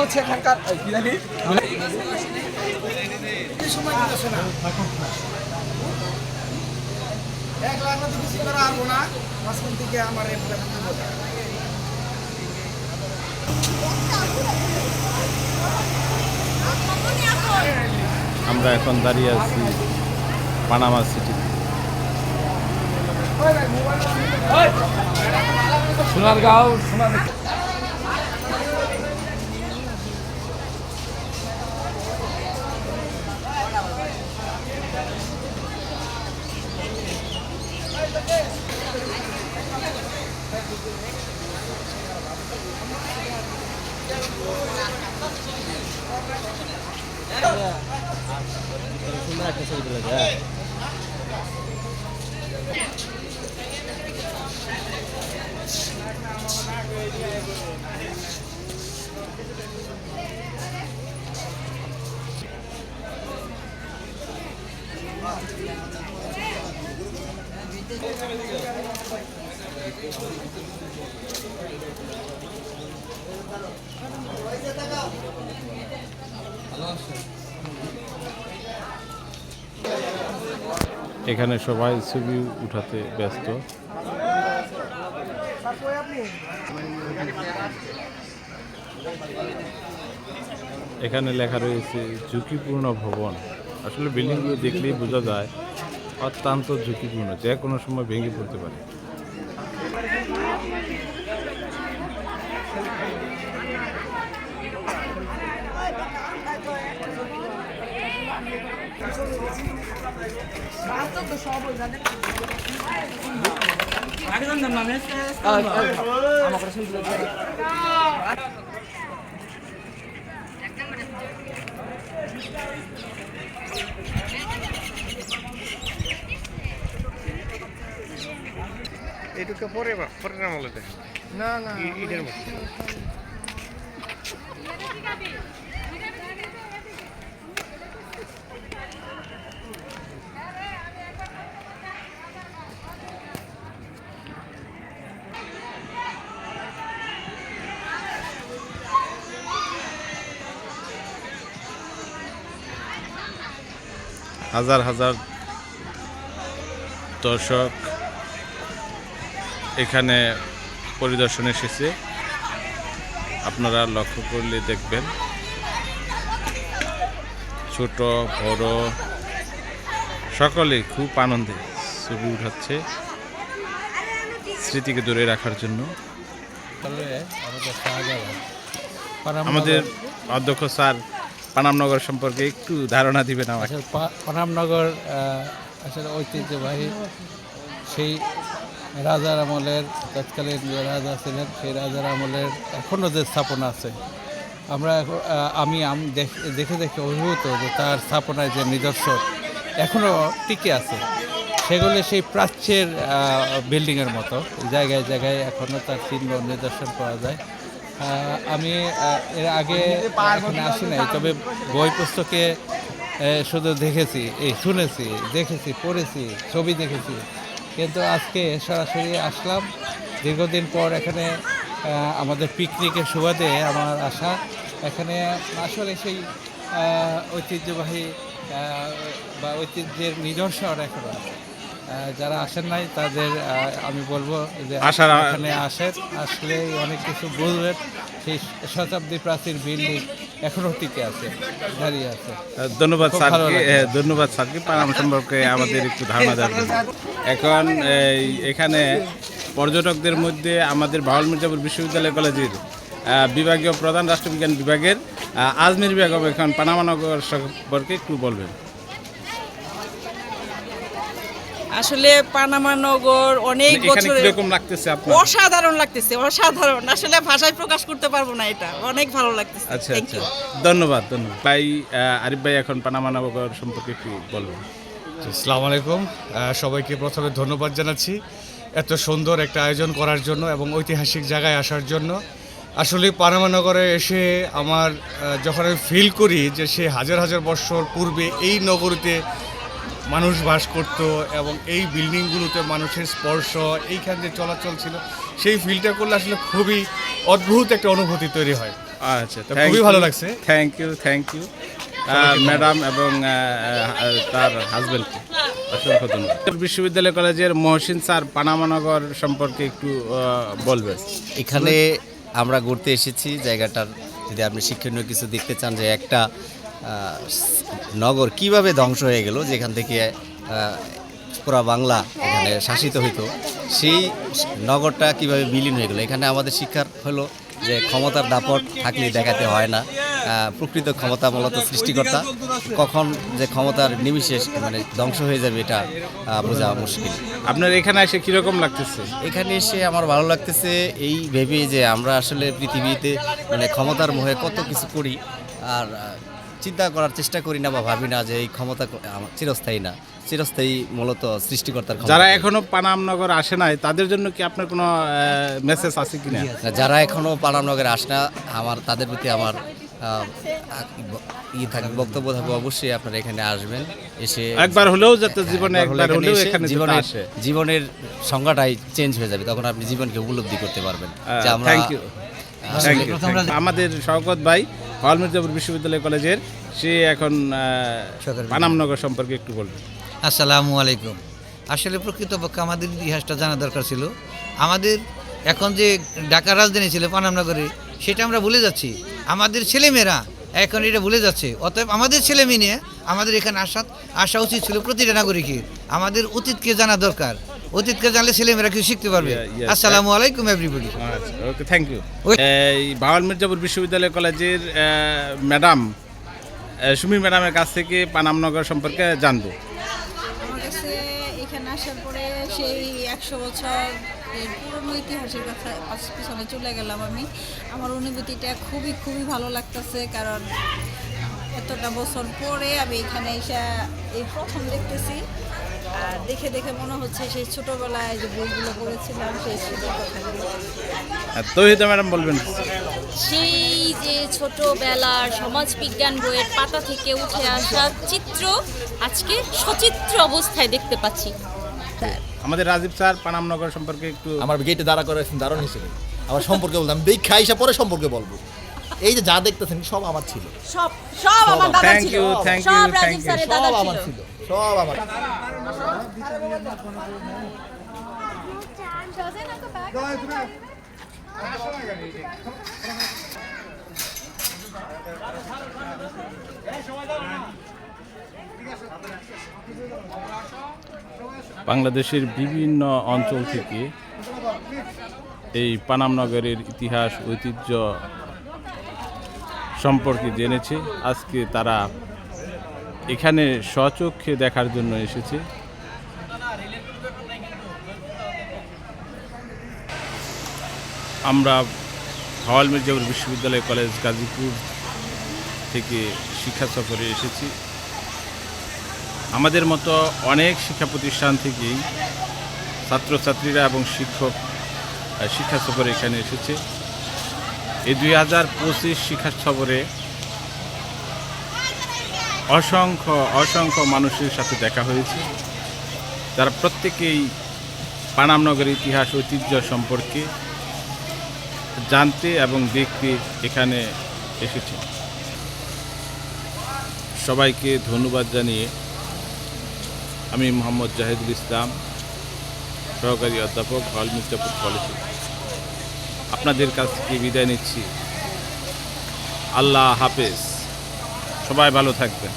হচ্ছে এখানকার আমরা এখন দাঁড়িয়ে আছি পানামা সিটিতে। সোনারগাঁও এখানে সবাই ছবি উঠাতে ব্যস্ত। এখানে লেখা রয়েছে ঝুঁকিপূর্ণ ভবন। আসলে বিল্ডিংগুলো দেখলেই বোঝা যায় অত্যন্ত ঝুঁকিপূর্ণ, যে কোনো সময় ভেঙে পড়তে পারে। এটুকু পরে আমলে দেখেন না না ইটের মতো হাজার হাজার দর্শক এখানে পরিদর্শনে এসেছে। আপনারা লক্ষ্য করলে দেখবেন ছোট বড় সকলেই খুব আনন্দে ছবি উঠাচ্ছে স্মৃতিকে ধরে রাখার জন্য। আমাদের অধ্যক্ষ স্যার পানামনগর সম্পর্কে একটু ধারণা দিবেন আমাকে। পানামনগর আসলে ঐতিহ্যবাহী, সেই রাজার আমলের, তৎকালীন যে রাজা ছিলেন সেই রাজার আমলের এখনও যে স্থাপনা আছে, আমি দেখে দেখে অভিভূত যে তার স্থাপনায় যে নিদর্শন এখনও টিকে আছে, সেগুলি সেই প্রাচ্যের বিল্ডিংয়ের মতো জায়গায় জায়গায় এখনও তার চিহ্ন নিদর্শন পাওয়া যায়। আমি এর আগে এখানে আসি নাই, তবে বই পুস্তকে শুধু দেখেছি, শুনেছি, দেখেছি, পড়েছি, ছবি দেখেছি, কিন্তু আজকে সরাসরি আসলাম। দীর্ঘদিন পর এখানে আমাদের পিকনিকের সুবাদে আমার আসা। এখানে আসলে সেই ঐতিহ্যবাহী বা ঐতিহ্যের নিদর্শন এখনো আছে। যারা আসেন নাই তাদের আমি বলবো যে এখানে আসলে অনেক কিছু বুঝবেন। সেই শতাব্দী প্রাচীর বিল্ডিং এখনো টিকে আছে, দাঁড়িয়ে আছে। ধন্যবাদ স্যারকে পানাম সম্পর্কে আমাদের একটু ধারণা দেওয়ার জন্য। এখন এখানে পর্যটকদের মধ্যে আমাদের বাউল মির্জাপুর বিশ্ববিদ্যালয় কলেজের বিভাগীয় প্রধান রাষ্ট্রবিজ্ঞান বিভাগের আজমির বেগম এখন পানামনগর সম্পর্কে একটু বলবেন। আসলে পানামা নগর অনেক এখানে বছরের কিরকম লাগতেছে আপনার? অসাধারণ লাগতেছে, অসাধারণ। আসলে ভাষায় প্রকাশ করতে পারবো না, এটা অনেক ভালো লাগতেছে। আচ্ছা Thank আচ্ছা, you. ধন্যবাদ ধন্যবাদ ভাই। আরিফ ভাই এখন পানামা নগর সম্পর্কে একটু বলবেন। আসসালামু আলাইকুম। সবাইকে প্রথমে ধন্যবাদ জানাচ্ছি এত সুন্দর একটা আয়োজন করার জন্য এবং ঐতিহাসিক জায়গায় আসার জন্য। আসলে পানামা নগরে এসে আমার যখন আমি ফিল করি যে সে হাজার হাজার বছর পূর্বে এই নগরীতে মানুষ বাস করত এবং এই বিল্ডিংগুলোতে মানুষের স্পর্শ এইখান দিয়ে চলাচল ছিল, সেই ফিলটা করলে আসলে খুবই অদ্ভুত একটা অনুভূতি তৈরি হয়। আচ্ছা, তো খুবই ভালো লাগছে। থ্যাংক ইউ ম্যাডাম এবং তার হাজবেন্ডকে অসংখ্য ধন্যবাদ। বিশ্ববিদ্যালয় কলেজের মহসিন স্যার পানামা নগর সম্পর্কে একটু বলবেন। এখানে আমরা ঘুরতে এসেছি জায়গাটার, যদি আপনি শিক্ষণীয় কিছু দেখতে চান যে একটা নগর কিভাবে ধ্বংস হয়ে গেল, যেখান থেকে পুরা বাংলা এখানে শাসিত হইতো, সেই নগরটা কিভাবে বিলীন হয়ে গেল। এখানে আমাদের শিক্ষার হলো যে ক্ষমতার দাপট থাকলে দেখাতে হয় না, প্রকৃত ক্ষমতা মূলত সৃষ্টিকর্তা, কখন যে ক্ষমতার নিমিষে মানে ধ্বংস হয়ে যাবে এটা বোঝা মুশকিল। আপনার এখানে এসে কীরকম লাগতেছে? এখানে এসে আমার ভালো লাগতেছে এই ভেবে যে আমরা আসলে পৃথিবীতে মানে ক্ষমতার মোহে কত কিছু করি, আর চিন্তা করার চেষ্টা করি না বা ভাবি না যে এই ক্ষমতা চিরস্থায়ী না, চিরস্থায়ী মূলত সৃষ্টিকর্তার ক্ষমতা। যারা এখনো পানাম নগর আসে নাই তাদের জন্য কি আপনার কোনো মেসেজ আছে কিনা? যারা এখনো পানাম নগরে আসে না, তাদের প্রতি আমার বক্তব্য থাকবে, অবশ্যই আপনারা এখানে আসবেন, এসে একবার হলেও যাতে জীবনে একবার হলেও এখানে আসে, জীবনের সংজ্ঞাটাই চেঞ্জ হয়ে যাবে, তখন আপনি জীবনকে উপলব্ধি করতে পারবেন যে আমরা। Thank you. আমাদের শওকত ভাই হল মির্জাপুর বিশ্ববিদ্যালয় কলেজের, সে এখন পানাম নগর সম্পর্কে একটু বলবেন। আসসালামু আলাইকুম। আসলে প্রকৃতপক্ষে আমাদের ইতিহাসটা জানা দরকার ছিল। আমাদের এখন যে ঢাকা রাজধানী ছিল পানামনগরে, সেটা আমরা ভুলে যাচ্ছি। আমাদের ছেলেমেয়েরা এখন এটা ভুলে যাচ্ছে। অতএব আমাদের ছেলেমেয়ে নিয়ে আমাদের এখানে আসা উচিত ছিল প্রতিটা নাগরিকের। আমাদের অতীতকে জানা দরকার, অতীতকে জানলে ছেলেমেয়েরা কিছু শিখতে পারবে। আসসালামু আলাইকুম এভরিবডি। Okay, thank you. এই হল মির্জাপুর বিশ্ববিদ্যালয় কলেজের ম্যাডাম সুমি ম্যাডামের কাছ থেকে পানাম নগর সম্পর্কে জানবো। আমার কাছে এখানে আসার পরে সেই 100 বছর পুরনো ইতিহাসের কথা পিছনে চলে গেলাম আমি। আমার অনুভূতিটা খুবই ভালো লাগতেছে, কারণ এতটা বছর পরে আমি এখানে এসে এই প্রথম দেখতেছি। আর দেখে মনে হচ্ছে সেই ছোটবেলায় যে বইগুলো পড়েছিলাম সেই স্মৃতির কথাগুলো। তৌহিদা ম্যাডাম বলবেন। সেই যে ছোটবেলার সমাজবিজ্ঞান বইয়ের পাতা থেকে উঠে আসা চিত্র আজকে সচিত্র অবস্থায় দেখতে পাচ্ছি। আমাদের রাজীব স্যার পানাম নগর সম্পর্কে একটু। আমার গেটে দাঁড়া করে দারুণ হিসেবে আমার সম্পর্কে বলতাম, দেখা আইসা পরে সম্পর্কে বলবো। এই যে যা দেখতেছেন সব আমার ছিল, সব আমার দাদা থ্যাংক ছিল। ইউ, থ্যাংক ইউ, সব থ্যাংক রাজীব ইউ। স্যারের দাদা সব আমার ছিল। ছিল, সব আমার। বাংলাদেশের বিভিন্ন অঞ্চল থেকে এই পানাম নগরের ইতিহাস ঐতিহ্য সম্পর্কে জেনেছে। আজকে তারা এখানে স্বচক্ষে দেখার জন্য এসেছে। আমরা হল মির্জাপুর বিশ্ববিদ্যালয় কলেজ গাজীপুর থেকে শিক্ষা সফরে এসেছি। আমাদের মতো অনেক শিক্ষা প্রতিষ্ঠান থেকেই ছাত্রছাত্রীরা এবং শিক্ষা সফরে এখানে এসেছে। এই 2025 শিক্ষা সফরে অসংখ্য মানুষের সাথে দেখা হয়েছে, যারা প্রত্যেকেই পানাম নগরের ইতিহাস ঐতিহ্য সম্পর্কে জানতে এবং দেখতে এখানে এসেছে। সবাইকে ধন্যবাদ জানিয়ে আমি মোহাম্মদ জাহিদুল ইসলাম, সহকারী অধ্যাপক হল মির্জাপুর কলেজ, আপনাদের কাছ থেকে বিদায় নিচ্ছি। আল্লাহ হাফেজ, সবাই ভালো থাকবেন।